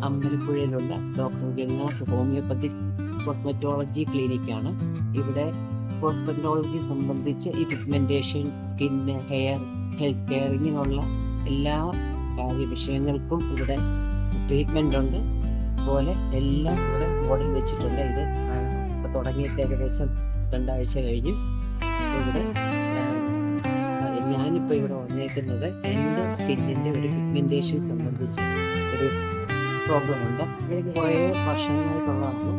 അമ്പലപ്പുഴയിലുള്ള doctor ഗംഗാസ് homeopathic cosmetology ക്ലിനിക്കാണ്. ഇവിടെ cosmetology സംബന്ധിച്ച് ഈ pigmentation, skin, hair, health care ഇങ്ങനെയുള്ള എല്ലാ വിഷയങ്ങൾക്കും ഇവിടെ ട്രീറ്റ്മെൻ്റ് ഉണ്ട്. അതുപോലെ എല്ലാം ഇവിടെ മോഡൽ വെച്ചിട്ടുണ്ട്. ഇത് ഇപ്പോൾ തുടങ്ങിയിട്ട് ഏകദേശം 2 ആഴ്ച കഴിഞ്ഞു. ഇവിടെ ഞാനിപ്പോൾ ഇവിടെ വന്നേക്കുന്നത് എൻ്റെ സ്കിന്നിൻ്റെ ഒരു പിഗ്മെന്റേഷൻ സംബന്ധിച്ച് ഒരു പ്രോബ്ലം ഉണ്ട്. എനിക്ക് കുറേ വർഷങ്ങളായിട്ടുള്ളതാണ്.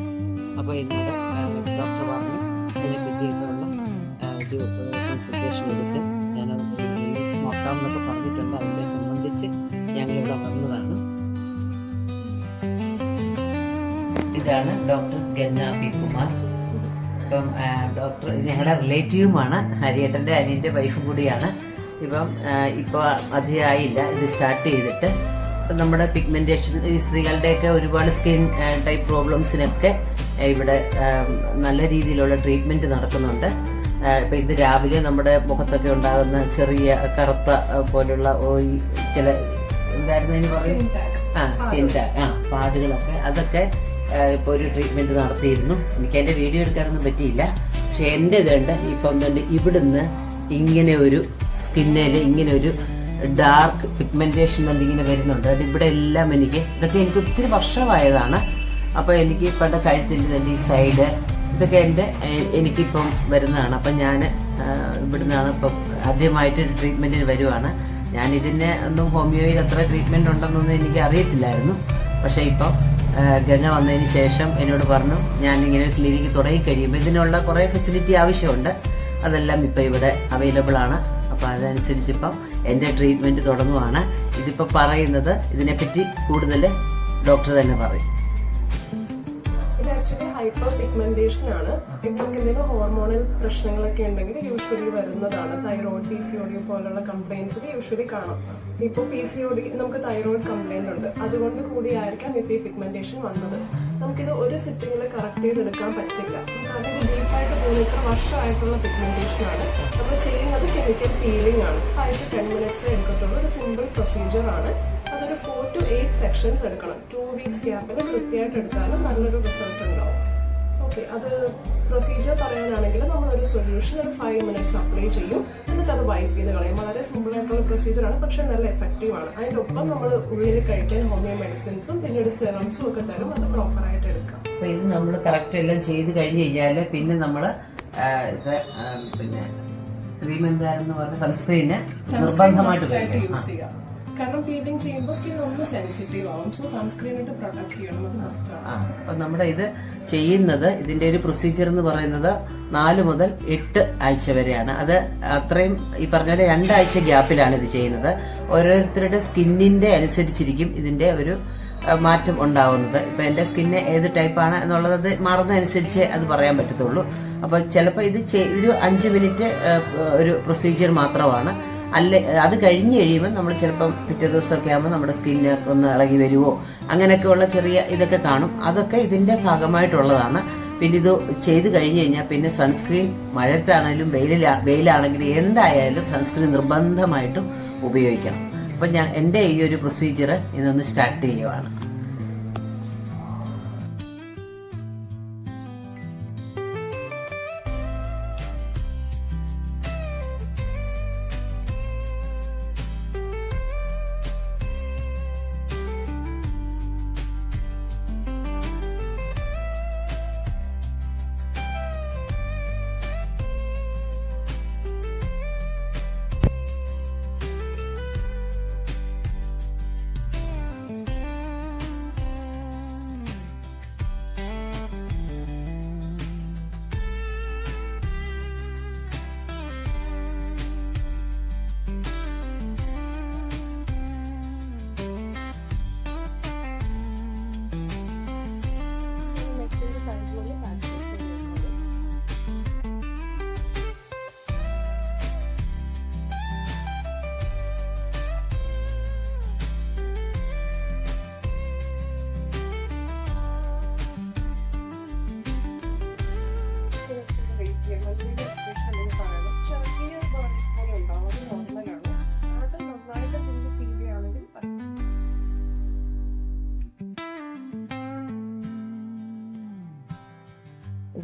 അപ്പോൾ എന്നോട് ഡോക്ടർ പറഞ്ഞു ഇതിനെ പറ്റിയിട്ടുള്ള ഒരു കൺസൾട്ടേഷൻ എടുത്ത് ഞാനത് നോക്കാമെന്നൊക്കെ പറഞ്ഞിട്ടുണ്ട്. അതിനെ സംബന്ധിച്ച് ഞങ്ങളിവിടെ വന്നതാണ്. ഇതാണ് ഡോക്ടർ ഗംഗാ പി കുമാർ. ഇപ്പം ഡോക്ടർ ഞങ്ങളുടെ റിലേറ്റീവുമാണ്. ഹരിയേട്ടൻ്റെ അനിയൻ്റെ വൈഫും കൂടിയാണ്. ഇപ്പോൾ അധികമായില്ല ഇത് സ്റ്റാർട്ട് ചെയ്തിട്ട്. ഇപ്പം നമ്മുടെ പിഗ്മെന്റേഷൻ, ഈ സ്ത്രീകളുടെയൊക്കെ ഒരുപാട് സ്കിൻ ടൈപ്പ് പ്രോബ്ലംസിനൊക്കെ ഇവിടെ നല്ല രീതിയിലുള്ള ട്രീറ്റ്മെന്റ് നടക്കുന്നുണ്ട്. ഇപ്പം ഇത് രാവിലെ നമ്മുടെ മുഖത്തൊക്കെ ഉണ്ടാകുന്ന ചെറിയ കറുത്ത പോലുള്ള ചില എന്തായിരുന്നു പറയും സ്കിൻ ടാഗ് പാടുകളൊക്കെ, അതൊക്കെ ഇപ്പോൾ ഒരു ട്രീറ്റ്മെന്റ് നടത്തിയിരുന്നു. എനിക്ക് അതിന്റെ വീഡിയോ എടുക്കാനൊന്നും പറ്റിയില്ല. പക്ഷെ എൻ്റെ ഇതുണ്ട് ഇപ്പം തന്നെ ഇവിടുന്ന് ഇങ്ങനെ ഒരു സ്കിന്നിൽ ഇങ്ങനെ ഒരു ഡാർക്ക് പിഗ്മെന്റേഷൻ എന്തിങ്ങനെ വരുന്നുണ്ട്. അത് ഇവിടെ എല്ലാം ഇതൊക്കെ എനിക്ക് ഒത്തിരി വർഷമായതാണ്. അപ്പൊ എനിക്ക് പണ്ട് കഴുത്തിന്റെ ഈ സൈഡ് ഇതൊക്കെ എനിക്കിപ്പം വരുന്നതാണ്. അപ്പം ഞാൻ ഇവിടുന്നാണ് ഇപ്പം ആദ്യമായിട്ട് ട്രീറ്റ്മെന്റിന് വരുവാണ്. ഞാൻ ഇതിന് ഒന്നും ഹോമിയോയിൽ അത്ര ട്രീറ്റ്മെന്റ് ഉണ്ടെന്നൊന്നും എനിക്ക് അറിയത്തില്ലായിരുന്നു. പക്ഷെ ഇപ്പം ഗംഗ വന്നതിന് ശേഷം എന്നോട് പറഞ്ഞു ഞാനിങ്ങനെ ഒരു ക്ലിനിക്ക് തുടങ്ങി കഴിയുമ്പോൾ ഇതിനുള്ള കുറേ ഫെസിലിറ്റി ആവശ്യമുണ്ട്. അതെല്ലാം ഇപ്പം ഇവിടെ അവൈലബിൾ ആണ്. അപ്പം അതനുസരിച്ച് ഇപ്പം എൻ്റെ ട്രീറ്റ്മെന്റ് തുടങ്ങുവാണ്. ഇതിപ്പോൾ പറയുന്നത് ഇതിനെപ്പറ്റി കൂടുതൽ ഡോക്ടർ തന്നെ പറയും. ഇത് ആക്ച്വലി ഹൈപ്പർ പിഗ്മെന്റേഷൻ ആണ്. ഇപ്പം എന്തെങ്കിലും ഹോർമോണൽ പ്രശ്നങ്ങളൊക്കെ ഉണ്ടെങ്കിൽ യൂഷ്വലി വരുന്നതാണ്. തൈറോയ്ഡ്, PCOD പോലുള്ള കംപ്ലൈൻസിൽ യൂഷ്വലി കാണാം. ഇപ്പോൾ PCOD നമുക്ക് തൈറോയ്ഡ് കംപ്ലൈന്റ് ഉണ്ട്, അതുകൊണ്ട് കൂടിയായിരിക്കാം ഇപ്പോൾ ഈ പിഗ്മെന്റേഷൻ വന്നത്. നമുക്കിത് ഒരു സിറ്റിങ്ങിൽ കറക്റ്റ് ചെയ്തെടുക്കാൻ പറ്റില്ല. അതിന് ഡീപ്പായിട്ട് പോകുന്ന ഇത്ര വർഷമായിട്ടുള്ള പിഗ്മെന്റേഷൻ ആണ്. നമ്മൾ ചെയ്യുന്നത് കെമിക്കൽ പീലിംഗ് ആണ്. 5 to 10 minutes എടുക്കത്തുള്ള ഒരു സിമ്പിൾ പ്രൊസീജിയർ ആണ്. അതൊരു 4 to 8 സെക്ഷൻസ് എടുക്കണം. 2 weeks ഗ്യാപ്പിൽ കൃത്യമായിട്ട് എടുത്താലും നല്ലൊരു റിസൾട്ട് ഉണ്ടാവും. ഓക്കെ, അത് പ്രൊസീജിയർ പറയാനാണെങ്കിൽ നമ്മളൊരു സൊല്യൂഷൻ ഒരു 5 minutes അപ്ലൈ ചെയ്യും, എന്നിട്ട് അത് വൈപ്പ് ചെയ്ത് കളയും. വളരെ സിമ്പിൾ ആയിട്ടുള്ള പ്രൊസീജിയറാണ്, പക്ഷെ നല്ല എഫക്റ്റീവ് ആണ്. അതിൻ്റെ ഒപ്പം നമ്മൾ ഉള്ളിൽ കഴിക്കാൻ ഹോമിയോ മെഡിസിൻസും പിന്നീട് സെറംസും ഒക്കെ തരും. അത് പ്രോപ്പറായിട്ട് എടുക്കാം. അപ്പൊ ഇത് നമ്മൾ കറക്റ്റ് എല്ലാം ചെയ്ത് കഴിഞ്ഞ് കഴിഞ്ഞാൽ പിന്നെ നമ്മൾ പിന്നെ ക്രീം എന്താണെന്ന് പറഞ്ഞ സൺസ്ക്രീന് നിർബന്ധമായിട്ട് യൂസ് ചെയ്യാം. കാരണം പീലിംഗ് ചെയ്യുമ്പോൾ സ്കിൻ ഒന്ന് സെൻസിറ്റീവ് ആവും. സോ സൺസ്ക്രീൻ ഇട്ട് പ്രൊട്ടക്ട് ചെയ്യണം, അത് മസ്റ്റാണ്. അപ്പൊ നമ്മുടെ ഇത് ചെയ്യുന്നത്, ഇതിന്റെ ഒരു പ്രൊസീജിയർ എന്ന് പറയുന്നത് 4 മുതൽ 8 ആഴ്ച വരെയാണ്. അത് അത്രയും ഈ പറഞ്ഞ പോലെ 2 ആഴ്ച ഗ്യാപ്പിലാണ് ഇത് ചെയ്യുന്നത്. ഓരോരുത്തരുടെ സ്കിന്നിന്റെ അനുസരിച്ചിരിക്കും ഇതിന്റെ ഒരു മാറ്റം ഉണ്ടാവുന്നത്. ഇപ്പൊ എന്റെ സ്കിന്ന് ഏത് ടൈപ്പാണ് എന്നുള്ളത് മാറുന്നതനുസരിച്ച് അത് പറയാൻ പറ്റത്തുള്ളൂ. അപ്പൊ ചിലപ്പോൾ ഇത് ഒരു 5 മിനിറ്റ് ഒരു പ്രൊസീജിയർ മാത്രമാണ്. അത് കഴിഞ്ഞ് കഴിയുമ്പോൾ നമ്മൾ ചിലപ്പം പിറ്റേ ദിവസമൊക്കെ ആകുമ്പോൾ നമ്മുടെ സ്കിന്ന് ഒന്ന് ഇളകി വരുവോ അങ്ങനെയൊക്കെയുള്ള ചെറിയ ഇതൊക്കെ കാണും. അതൊക്കെ ഇതിന്റെ ഭാഗമായിട്ടുള്ളതാണ്. പിന്നെ ഇത് ചെയ്ത് കഴിഞ്ഞ് കഴിഞ്ഞാൽ പിന്നെ സൺസ്ക്രീൻ മഴയത്താണെങ്കിലും വെയിലാണെങ്കിലും എന്തായാലും സൺസ്ക്രീൻ നിർബന്ധമായിട്ടും ഉപയോഗിക്കണം. അപ്പൊ എന്റെ ഈ ഒരു പ്രൊസീജിയർ ഇതൊന്ന് സ്റ്റാർട്ട് ചെയ്യുവാണ്.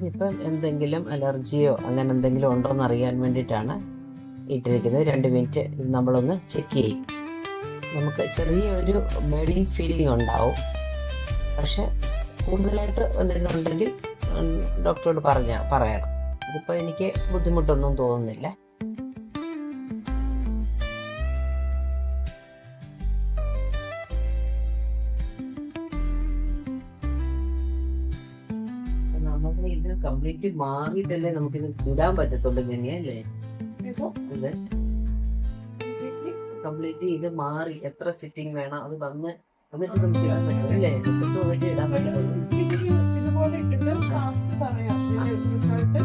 ഇതിപ്പം എന്തെങ്കിലും അലർജിയോ അങ്ങനെ എന്തെങ്കിലും ഉണ്ടോ എന്ന് അറിയാൻ വേണ്ടിയിട്ടാണ് ഇട്ടിരിക്കുന്നത്. 2 മിനിറ്റ് ഇത് നമ്മളൊന്ന് ചെക്ക് ചെയ്യും. നമുക്ക് ചെറിയൊരു ബ്ലീഡിങ് ഫീലിംഗ് ഉണ്ടാവും. പക്ഷെ കൂടുതലായിട്ട് എന്തെങ്കിലും ഉണ്ടെങ്കിൽ ഡോക്ടറോട് പറയണം. ഇതിപ്പോൾ എനിക്ക് ബുദ്ധിമുട്ടൊന്നും തോന്നുന്നില്ല. നമുക്ക് ഇത് കംപ്ലീറ്റ് മാറിയിട്ടല്ലേ നമുക്കിത് ഇടാൻ പറ്റത്തുള്ളൂ. ഇങ്ങനെയല്ലേ ഇത് കംപ്ലീറ്റ് ഇത് മാറി എത്ര സിറ്റിംഗ് വേണം അത് വന്നിട്ട് നമുക്ക് ഇടാൻ പറ്റും അല്ലേ? റിസൾട്ട് വന്നിട്ട് ഇടാൻ പറ്റുള്ളൂ. ഇതുപോലെ ഇട്ടിട്ട് ലാസ്റ്റ് പറയാം റിസൾട്ട്.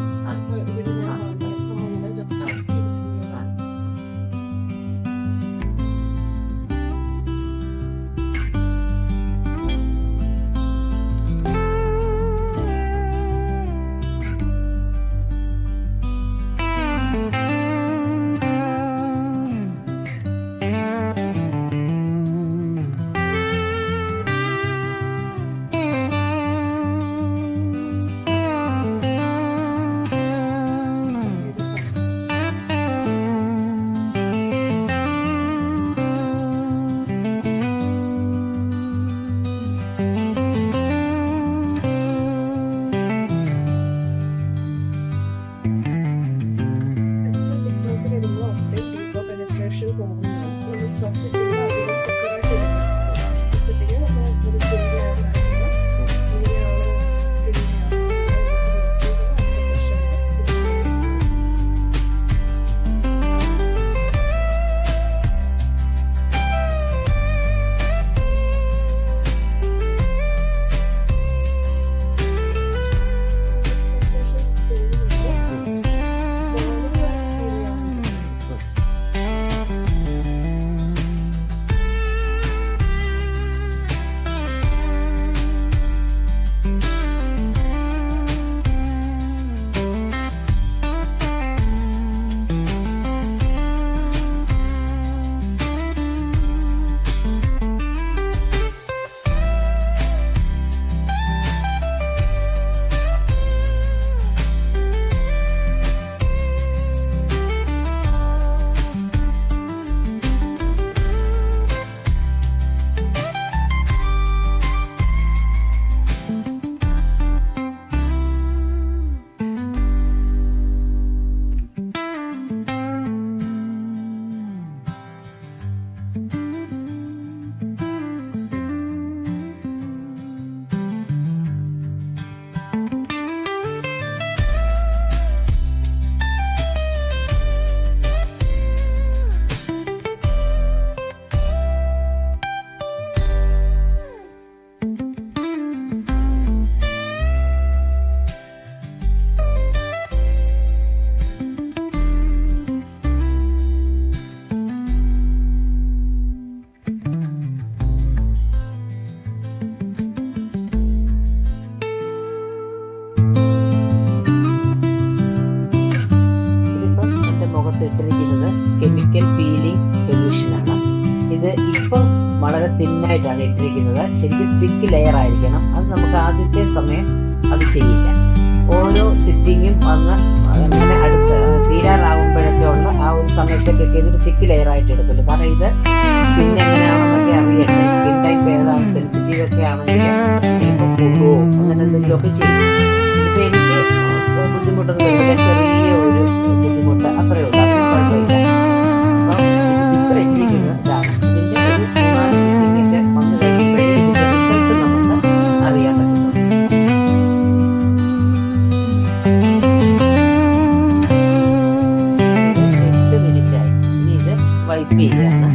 ഇട്ടിരിക്കുന്നത് കെമിക്കൽ പീലിംഗ് സൊല്യൂഷനാണ്. ഇത് ഇപ്പം വളരെ തിന്നായിട്ടാണ് ഇട്ടിരിക്കുന്നത്. ശരിക്കും തിക്ക് ലെയർ ആയിരിക്കണം. അത് നമുക്ക് ആദ്യത്തെ സമയം അത് ചെയ്യില്ല. ഓരോ സിറ്റിങ്ങും വന്ന് അങ്ങനെ അടുത്ത് തീരാറാകുമ്പോഴൊക്കെ ഉള്ള ആ ഒരു സമയത്തൊക്കെ ഇതിന് തിക്ക് ലെയർ ആയിട്ട് എടുക്കുള്ളൂ. കാരണം ഇത് സ്കിൻ എങ്ങനെയാണെന്നൊക്കെ അറിയട്ടെ. സ്കിൻ ടൈപ്പ് ഏതാണ്, സെൻസിറ്റീവ് ഒക്കെ ആണെങ്കിൽ ചിലപ്പോൾ കൂടുവോ അങ്ങനെ എന്തെങ്കിലുമൊക്കെ ചെയ്യും. ഇപ്പം എനിക്ക് ബുദ്ധിമുട്ടൊന്നും വരുന്നില്ല. ചെറിയ ഒരു ബുദ്ധിമുട്ട് അത്രയേ ഉള്ളൂ. അതിന് കുഴപ്പമില്ല. അപ്പം ഇപ്പം ഇട്ടിരിക്കുന്നത് ഇതാണ്. ഇതിൻ്റെ ഒരു 3-4 സിറ്റിംഗ് ഒക്കെ വന്നു കഴിയുമ്പോഴേ ഇതിൻ്റെ റിസൾട്ട് നമുക്ക് അറിയാൻ പറ്റുള്ളൂ. 8 മിനിറ്റായി. ഇനി ഇത് വൈപ്പ് ചെയ്യുകയാണ്.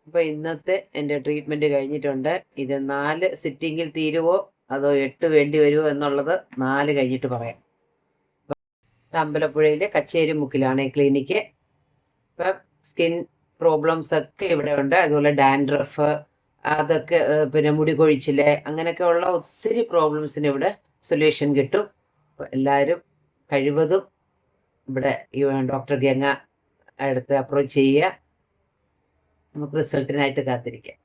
അപ്പോൾ ഇന്നത്തെ എൻ്റെ ട്രീറ്റ്മെൻറ്റ് കഴിഞ്ഞിട്ടുണ്ട്. ഇത് 4 സിറ്റിങ്ങിൽ തീരുവോ അതോ 8 വേണ്ടി വരുമോ എന്നുള്ളത് 4 കഴിഞ്ഞിട്ട് പറയാം. അമ്പലപ്പുഴയിലെ കച്ചേരിമുക്കിലാണ് ഈ ക്ലിനിക്ക്. ഇപ്പം സ്കിൻ പ്രോബ്ലംസ് ഒക്കെ ഇവിടെ ഉണ്ട്. അതുപോലെ ഡാൻഡ്രഫ്, അതൊക്കെ പിന്നെ മുടി കൊഴിച്ചില്, അങ്ങനെയൊക്കെ ഉള്ള ഒത്തിരി പ്രോബ്ലംസിന് ഇവിടെ സൊല്യൂഷൻ കിട്ടും. അപ്പോൾ എല്ലാവരും കഴിവതും ഇവിടെ ഈ ഡോക്ടർ ഗംഗ അടുത്ത് അപ്രോച്ച് ചെയ്യുക. നമുക്ക് റിസൾട്ടിനായിട്ട് കാത്തിരിക്കാം.